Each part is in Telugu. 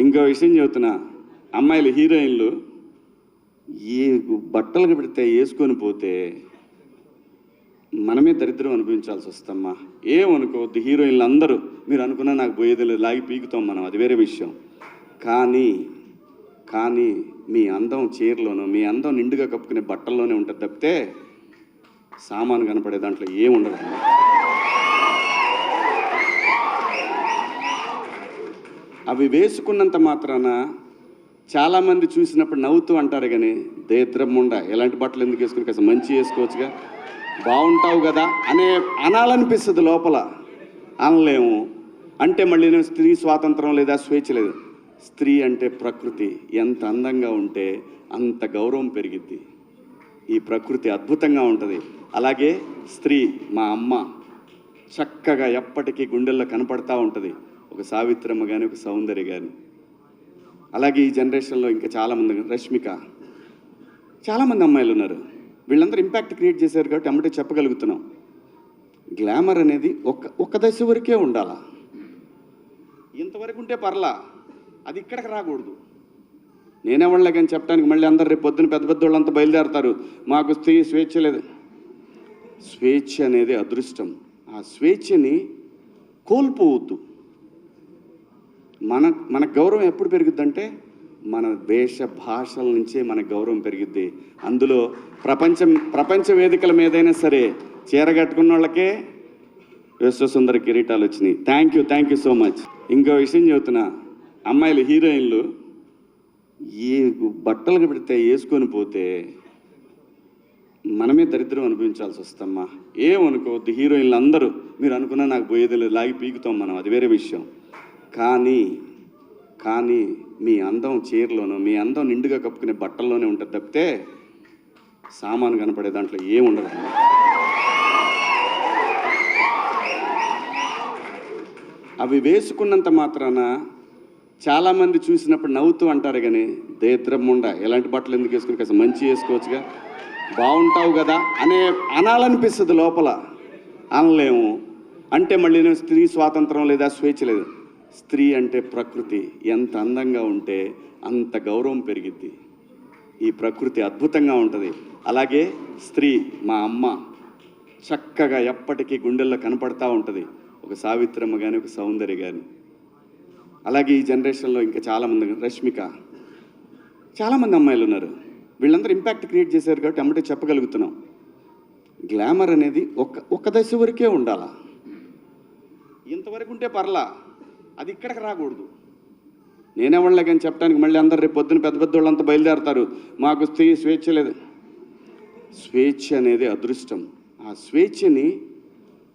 ఇంకో విషయం చెబుతున్నా, అమ్మాయిలు హీరోయిన్లు ఈ బట్టలు పెడితే వేసుకొని పోతే మనమే దరిద్రం అనిపించాల్సి వస్తమ్మా. ఏమనుకోవద్దు, హీరోయిన్లు అందరూ మీరు అనుకున్నా నాకు పోయేది లేదు, లాగి పీకుతాం మనం, అది వేరే విషయం. కానీ కానీ మీ అందం చీరలోనూ, మీ అందం నిండుగా కప్పుకునే బట్టల్లోనే ఉంటుంది తప్పితే సామాను కనపడే దాంట్లో ఏముండదు. అవి వేసుకున్నంత మాత్రాన చాలామంది చూసినప్పుడు నవ్వుతూ అంటారు, కానీ దేత్రమ్ముండ ఎలాంటి బట్టలు ఎందుకు వేసుకుని కాస్త మంచి వేసుకోవచ్చుగా, బాగుంటావు కదా అనాలనిపిస్తుంది లోపల, అనలేము. అంటే మళ్ళీ నేను స్త్రీ స్వాతంత్రం లేదా స్వేచ్ఛ లేదు. స్త్రీ అంటే ప్రకృతి, ఎంత అందంగా ఉంటే అంత గౌరవం పెరిగిద్ది. ఈ ప్రకృతి అద్భుతంగా ఉంటుంది. అలాగే స్త్రీ మా అమ్మ చక్కగా ఎప్పటికీ గుండెల్లో కనపడతా ఉంటుంది, ఒక సావిత్రమ్మ కానీ ఒక సౌందర్య కానీ. అలాగే ఈ జనరేషన్లో ఇంకా చాలామంది, రష్మిక, చాలామంది అమ్మాయిలు ఉన్నారు. వీళ్ళందరూ ఇంపాక్ట్ క్రియేట్ చేశారు కాబట్టి అమ్మటే చెప్పగలుగుతున్నాం. గ్లామర్ అనేది ఒక దశ వరకే ఉండాలా, ఇంతవరకు ఉంటే పర్లా, అది ఇక్కడికి రాకూడదు. నేనేవాళ్ళే కానీ చెప్పడానికి మళ్ళీ అందరు రేపు పొద్దున పెద్ద పెద్ద వాళ్ళంతా బయలుదేరతారు, మాకు స్త్రీ స్వేచ్ఛ లేదు. స్వేచ్ఛ అనేది అదృష్టం. ఆ స్వేచ్ఛని కోల్పోవద్దు. మన గౌరవం ఎప్పుడు పెరుగుద్దంటే మన వేష భాషల నుంచే మన గౌరవం పెరిగిద్ది. అందులో ప్రపంచ వేదికల మీదైనా సరే చీర కట్టుకున్న వాళ్ళకే విశ్వసుందర కిరీటాలు వచ్చినాయి. Thank you so much. ఇంకో విషయం చెబుతున్నా, అమ్మాయిలు హీరోయిన్లు ఈ బట్టలు పెడితే వేసుకొని పోతే మనమే దరిద్రం అనిపించాల్సి వస్తమ్మా. ఏమనుకోవద్దు, హీరోయిన్లు అందరూ మీరు అనుకున్నా నాకు పోయేది లేదు, లాగి పీకుతాం మనం, అది వేరే విషయం. కానీ మీ అందం చీరలోనూ, మీ అందం నిండుగా కప్పుకునే బట్టల్లోనే ఉంటుంది తప్పితే సామాను కనపడే దాంట్లో ఏముండదు. అవి వేసుకున్నంత మాత్రాన చాలామంది చూసినప్పుడు నవ్వుతూ అంటారు, కానీ దేత్రమ్ముండ ఎలాంటి బట్టలు ఎందుకు వేసుకుని కాస్త మంచి వేసుకోవచ్చుగా, బాగుంటావు కదా అనాలనిపిస్తుంది లోపల, అనలేము. అంటే మళ్ళీ నేను స్త్రీ స్వాతంత్రం లేదా స్వేచ్ఛ లేదు. స్త్రీ అంటే ప్రకృతి, ఎంత అందంగా ఉంటే అంత గౌరవం పెరిగిద్ది. ఈ ప్రకృతి అద్భుతంగా ఉంటుంది. అలాగే స్త్రీ మా అమ్మ చక్కగా ఎప్పటికీ గుండెల్లో కనపడతా ఉంటుంది, ఒక సావిత్రమ్మ కానీ ఒక సౌందర్య కానీ. అలాగే ఈ జనరేషన్లో ఇంకా చాలామంది, రష్మిక, చాలామంది అమ్మాయిలు ఉన్నారు. వీళ్ళందరూ ఇంపాక్ట్ క్రియేట్ చేశారు కాబట్టి అమ్మటే చెప్పగలుగుతున్నాం. గ్లామర్ అనేది ఒక దశ వరకే ఉండాలా, ఇంతవరకు ఉంటే పర్లా, అది ఇక్కడికి రాకూడదు. నేనేవాళ్ళే కానీ చెప్పడానికి మళ్ళీ అందరు రేపు పొద్దున పెద్ద పెద్ద వాళ్ళంతా బయలుదేరతారు, మాకు స్త్రీ స్వేచ్ఛ లేదు. స్వేచ్ఛ అనేది అదృష్టం. ఆ స్వేచ్ఛని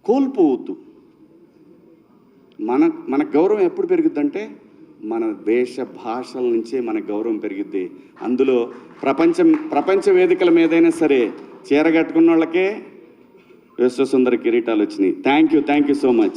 కోల్పోవద్దు. మన గౌరవం ఎప్పుడు పెరుగుద్దంటే మన వేష భాషల నుంచే మన గౌరవం పెరిగిద్ది. అందులో ప్రపంచ వేదికల మీదైనా సరే చీర కట్టుకున్న వాళ్ళకే విశ్వసుందర కిరీటాలు వచ్చినాయి. Thank you so much.